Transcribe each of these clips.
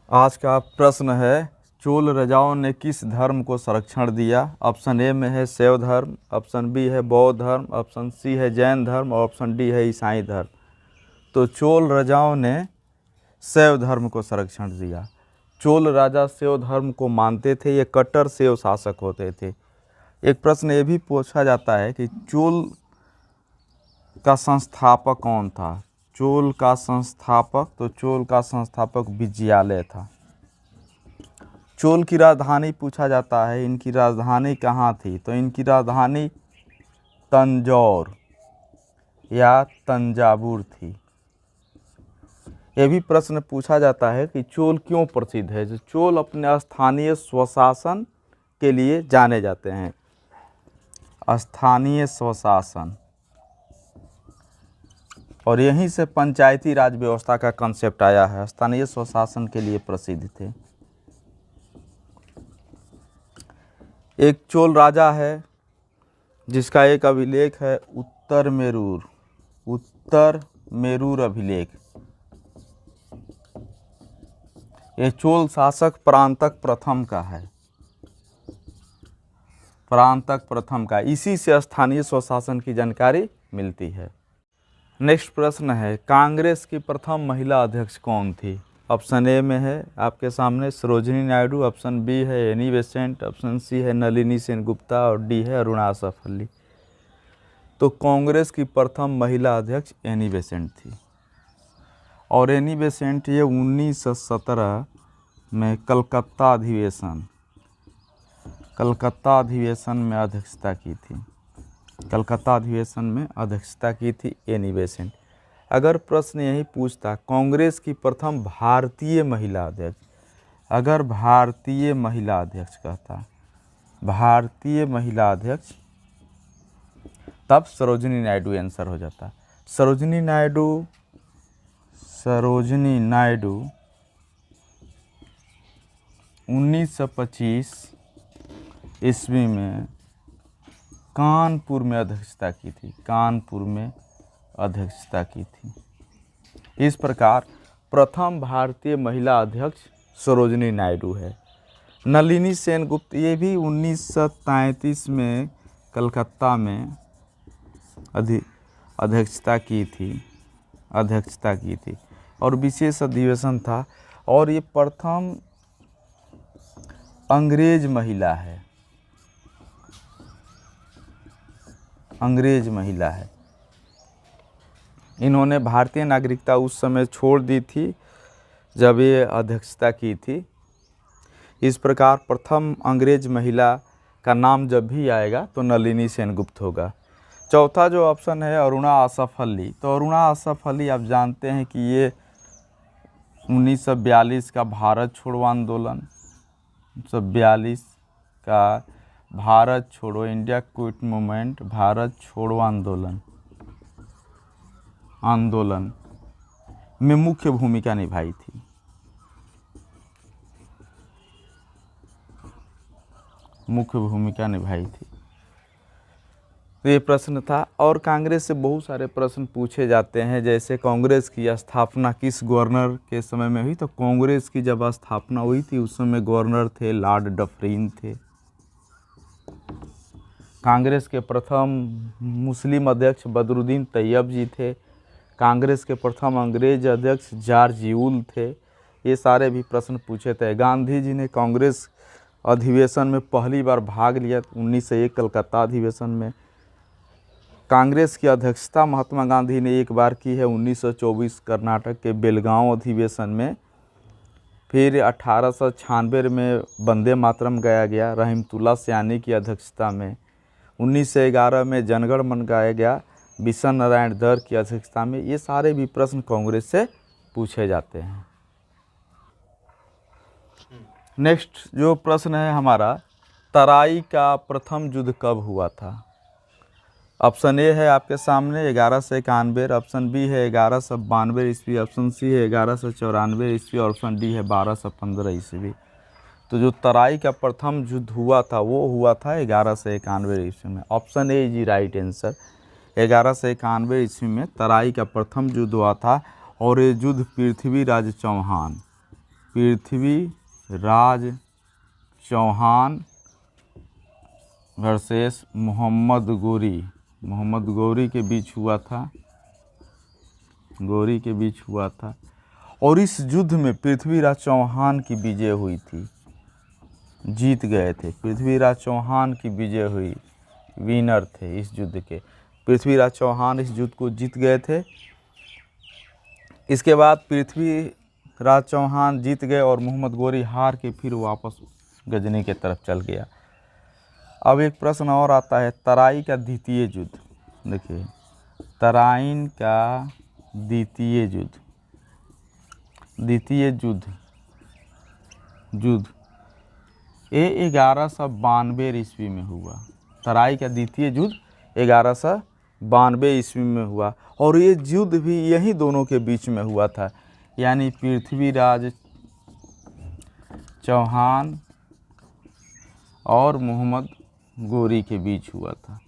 आज का प्रश्न है, चोल राजाओं ने किस धर्म को संरक्षण दिया। ऑप्शन ए में है शैव धर्म, ऑप्शन बी है बौद्ध धर्म, ऑप्शन सी है जैन धर्म और ऑप्शन डी है ईसाई धर्म। तो चोल राजाओं ने शैव धर्म को संरक्षण दिया। चोल राजा शैव धर्म को मानते थे, ये कट्टर शैव शासक होते थे। एक प्रश्न ये भी पूछा जाता है कि चोल का संस्थापक कौन था। चोल का संस्थापक, तो चोल का संस्थापक विजयालय था। चोल की राजधानी पूछा जाता है, इनकी राजधानी कहाँ थी, तो इनकी राजधानी तंजौर या तंजावुर थी। यह भी प्रश्न पूछा जाता है कि चोल क्यों प्रसिद्ध है। जो चोल अपने स्थानीय स्वशासन के लिए जाने जाते हैं। स्थानीय स्वशासन, और यहीं से पंचायती राज व्यवस्था का कंसेप्ट आया है। स्थानीय स्वशासन के लिए प्रसिद्ध थे। एक चोल राजा है जिसका एक अभिलेख है उत्तर मेरूर अभिलेख। ये चोल शासक परांतक प्रथम का है। परांतक प्रथम का, इसी से स्थानीय स्वशासन की जानकारी मिलती है। नेक्स्ट प्रश्न है, कांग्रेस की प्रथम महिला अध्यक्ष कौन थी। ऑप्शन ए में है आपके सामने सरोजिनी नायडू, ऑप्शन बी है एनी बेसेंट, ऑप्शन सी है नलिनी सेनगुप्ता और डी है अरुणा असफ अली। तो कांग्रेस की प्रथम महिला अध्यक्ष एनी बेसेंट थी। और एनी बेसेंट ये 1917 में कलकत्ता अधिवेशन में अध्यक्षता की थी। कलकत्ता अधिवेशन में अध्यक्षता की थी एनी बेसेंट। अगर प्रश्न यही पूछता कांग्रेस की प्रथम भारतीय महिला अध्यक्ष, अगर भारतीय महिला अध्यक्ष कहता, भारतीय महिला अध्यक्ष, तब सरोजिनी नायडू आंसर हो जाता। सरोजिनी नायडू 1925 ईस्वी में कानपुर में अध्यक्षता की थी। कानपुर में अध्यक्षता की थी। इस प्रकार प्रथम भारतीय महिला अध्यक्ष सरोजिनी नायडू है। नलिनी सेनगुप्त ये भी 1933 में कलकत्ता में अध्यक्षता की थी और विशेष अधिवेशन था। और ये प्रथम अंग्रेज महिला है। अंग्रेज महिला है। इन्होंने भारतीय नागरिकता उस समय छोड़ दी थी जब ये अध्यक्षता की थी। इस प्रकार प्रथम अंग्रेज महिला का नाम जब भी आएगा तो नलिनी सेनगुप्त होगा। चौथा जो ऑप्शन है अरुणा असफ अली, तो अरुणा असफ अली आप जानते हैं कि ये 1942 का भारत छोड़ो आंदोलन, 1942 का भारत छोड़ो इंडिया क्विट मूवमेंट, भारत छोड़ो आंदोलन में मुख्य भूमिका निभाई थी। तो ये प्रश्न था। और कांग्रेस से बहुत सारे प्रश्न पूछे जाते हैं, जैसे कांग्रेस की स्थापना किस गवर्नर के समय में हुई। तो कांग्रेस की जब स्थापना हुई थी उस समय गवर्नर थे लॉर्ड डफरिन थे। कांग्रेस के प्रथम मुस्लिम अध्यक्ष बदरुद्दीन तैयब जी थे। कांग्रेस के प्रथम अंग्रेज अध्यक्ष जॉर्ज यूल थे। ये सारे भी प्रश्न पूछे थे। गांधी जी ने कांग्रेस अधिवेशन में पहली बार भाग लिया 1901 कलकत्ता अधिवेशन में। कांग्रेस की अध्यक्षता महात्मा गांधी ने एक बार की है 1924 कर्नाटक के बेलगांव अधिवेशन में। फिर 1896 में वंदे मातरम गाया गया रहीमतुल्लाह सयानी की अध्यक्षता में। 1911 में जनगण मन गाया गया बिशन नारायण दर की अध्यक्षता में। ये सारे भी प्रश्न कांग्रेस से पूछे जाते हैं। नेक्स्ट जो प्रश्न है हमारा, तराई का प्रथम युद्ध कब हुआ था। ऑप्शन ए है आपके सामने 1191, ऑप्शन बी है 1192 ईस्वी, ऑप्शन सी है 1194 ईस्वी और ऑप्शन डी है 1215 ईस्वी। तो जो तराई का प्रथम युद्ध हुआ था वो हुआ था 1191 ईस्वी में। Option A is right answer. 1191 ईस्वी में तराई का प्रथम युद्ध हुआ था और ये युद्ध पृथ्वीराज पृथ्वीराज चौहान वर्सेस मोहम्मद गौरी के बीच हुआ था, और इस युद्ध में पृथ्वीराज चौहान की विजय हुई थी, जीत गए थे। पृथ्वीराज चौहान की विजय हुई, विनर थे इस युद्ध के। पृथ्वीराज चौहान इस युद्ध को जीत गए थे। इसके बाद पृथ्वीराज चौहान जीत गए और मोहम्मद गौरी हार के फिर वापस गजनी के तरफ चल गया। अब एक प्रश्न और आता है, तराई का द्वितीय युद्ध। देखिए, तराइन का द्वितीय युद्ध ये 1192 ईस्वी में हुआ। तराई का द्वितीय युद्ध 1192 ईस्वी में हुआ, और ये युद्ध भी यही दोनों के बीच में हुआ था, यानी पृथ्वीराज चौहान और मोहम्मद गौरी के बीच हुआ था।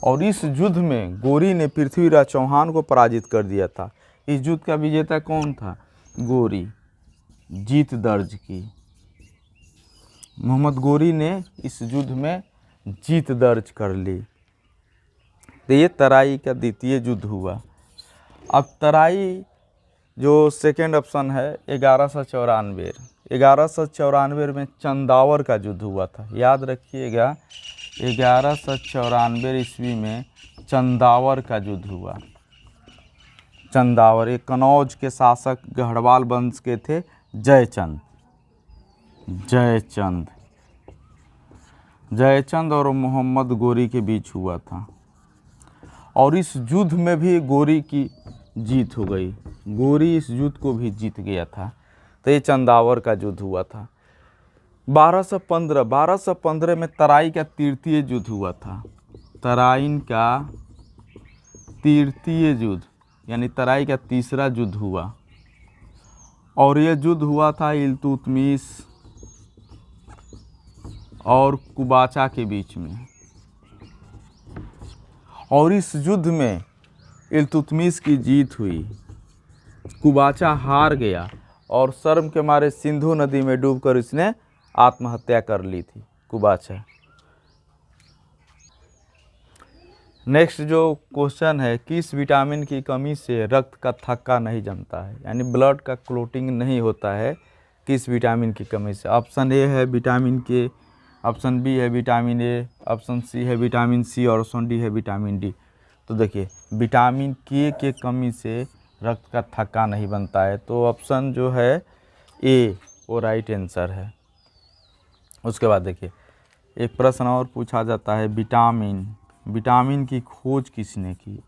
और इस युद्ध में गौरी ने पृथ्वीराज चौहान को पराजित कर दिया था। इस युद्ध का विजेता कौन था? गौरी। जीत दर्ज की, मोहम्मद गौरी ने इस युद्ध में जीत दर्ज कर ली। तो ये तराई का द्वितीय युद्ध हुआ। अब तराई जो सेकेंड ऑप्शन है 1194 में चंदावर का युद्ध हुआ था। याद रखिएगा, 1194 ईस्वी में चंदावर का युद्ध हुआ। चंदावर एक कनौज के शासक गढ़वाल वंश के थे, जयचंद और मोहम्मद गौरी के बीच हुआ था। और इस युद्ध में भी गौरी की जीत हो गई, गौरी इस युद्ध को भी जीत गया था। तो ये चंदावर का युद्ध हुआ था। 1215 में तराई का तृतीय युद्ध हुआ था। तराइन का तृतीय युद्ध यानी तराई का तीसरा युद्ध हुआ, और यह युद्ध हुआ था इल्तुतमिश और कुबाचा के बीच में। और इस युद्ध में इल्तुतमिश की जीत हुई, कुबाचा हार गया और शर्म के मारे सिंधु नदी में डूबकर इसने आत्महत्या कर ली थी, कुबाचा। नेक्स्ट जो क्वेश्चन है, किस विटामिन की कमी से रक्त का थक्का नहीं जमता है, यानी ब्लड का क्लोटिंग नहीं होता है, किस विटामिन की कमी से? ऑप्शन ए है विटामिन के, ऑप्शन बी है विटामिन ए, ऑप्शन सी है विटामिन सी और ऑप्शन डी है विटामिन डी। तो देखिए, विटामिन के कमी से रक्त का थक्का नहीं बनता है, तो ऑप्शन जो है ए वो राइट आंसर है। उसके बाद देखिए, एक प्रश्न और पूछा जाता है, विटामिन की खोज किसने की?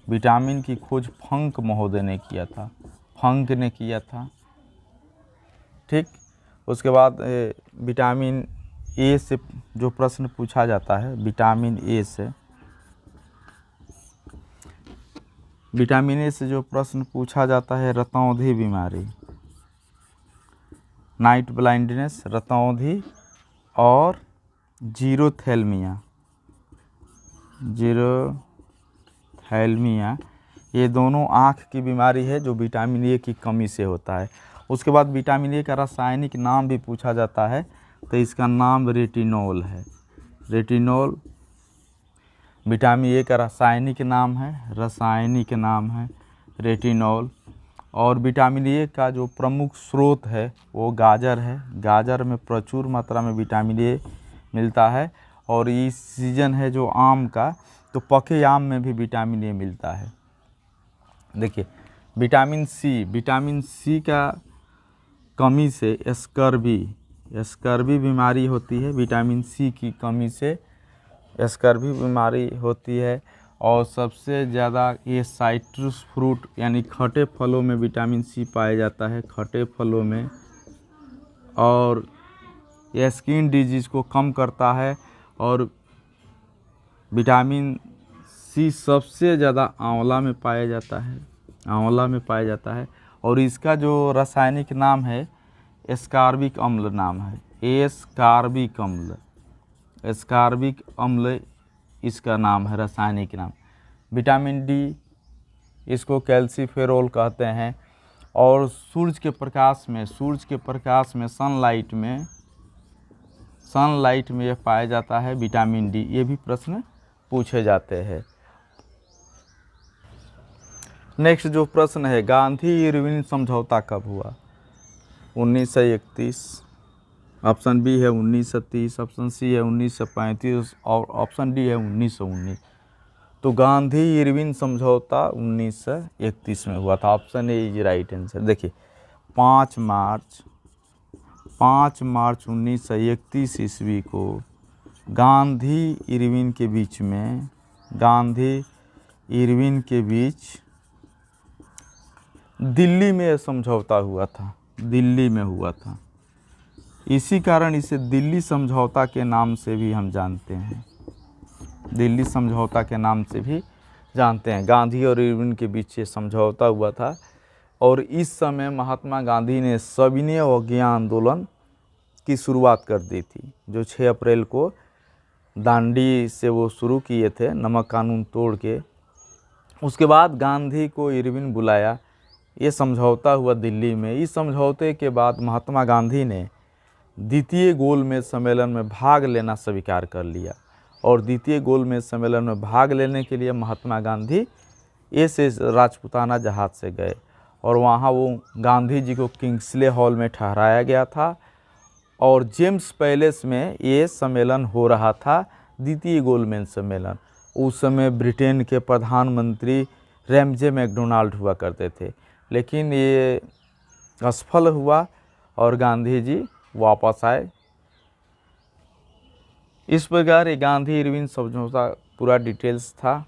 विटामिन की खोज फंक महोदय ने किया था, फंक ने किया था, ठीक। उसके बाद विटामिन ए से जो प्रश्न पूछा जाता है, विटामिन ए से जो प्रश्न पूछा जाता है, रतौंधी बीमारी, नाइट ब्लाइंडनेस, रतौंधी और जीरोथैल्मिया, ये दोनों आँख की बीमारी है जो विटामिन ए की कमी से होता है। उसके बाद विटामिन ए का रासायनिक नाम भी पूछा जाता है, तो इसका नाम रेटिनॉल है। रेटिनॉल विटामिन ए का रासायनिक नाम है रेटिनॉल। और विटामिन ए का जो प्रमुख स्रोत है वो गाजर है। गाजर में प्रचुर मात्रा में विटामिन ए मिलता है। और ये सीजन है जो आम का, तो पके आम में भी विटामिन ए मिलता है। देखिए, विटामिन सी का कमी से स्कर्वी बीमारी होती है। विटामिन सी की कमी से स्कर्वी बीमारी होती है। और सबसे ज़्यादा ये साइट्रस फ्रूट यानी खट्टे फलों में विटामिन सी पाया जाता है, खट्टे फलों में। और यह स्किन डिजीज़ को कम करता है। और विटामिन सी सबसे ज़्यादा आंवला में पाया जाता है। और इसका जो रासायनिक नाम है एस्कॉर्बिक अम्ल नाम है, एस्कॉर्बिक अम्ल इसका नाम है, रासायनिक नाम। विटामिन डी इसको कैल्सीफेरोल कहते हैं। और सूरज के प्रकाश में सनलाइट में यह पाया जाता है विटामिन डी। ये भी प्रश्न पूछे जाते हैं। नेक्स्ट जो प्रश्न है, गांधी इरविन समझौता कब हुआ? 1931, ऑप्शन बी है 1930, ऑप्शन सी है 1935 और ऑप्शन डी है 1919। तो गांधी इरविन समझौता 1931 में हुआ था। Option A is right answer. देखिए 5 मार्च 1931 ईस्वी को गांधी इरविन के बीच दिल्ली में समझौता हुआ था, दिल्ली में हुआ था। इसी कारण इसे दिल्ली समझौता के नाम से भी हम जानते हैं, दिल्ली समझौता के नाम से भी जानते हैं। गांधी और इरविन के बीच ये समझौता हुआ था और इस समय महात्मा गांधी ने सविनय अवज्ञा आंदोलन की शुरुआत कर दी थी, जो 6 अप्रैल को दांडी से वो शुरू किए थे नमक कानून तोड़ के। उसके बाद गांधी को इरविन बुलाया, ये समझौता हुआ दिल्ली में। इस समझौते के बाद महात्मा गांधी ने द्वितीय गोलमेज सम्मेलन में भाग लेना स्वीकार कर लिया और द्वितीय गोलमेज सम्मेलन में भाग लेने के लिए महात्मा गांधी एस राजपुताना जहाज से गए और वहाँ वो गांधी जी को किंग्सले हॉल में ठहराया गया था और जेम्स पैलेस में ये सम्मेलन हो रहा था, द्वितीय गोलमेज सम्मेलन। उस समय ब्रिटेन के प्रधानमंत्री रैमजे मैकडोनाल्ड हुआ करते थे, लेकिन ये असफल हुआ और गांधी जी वापस आए। इस प्रकार ये गांधी इरविन समझौता पूरा डिटेल्स था।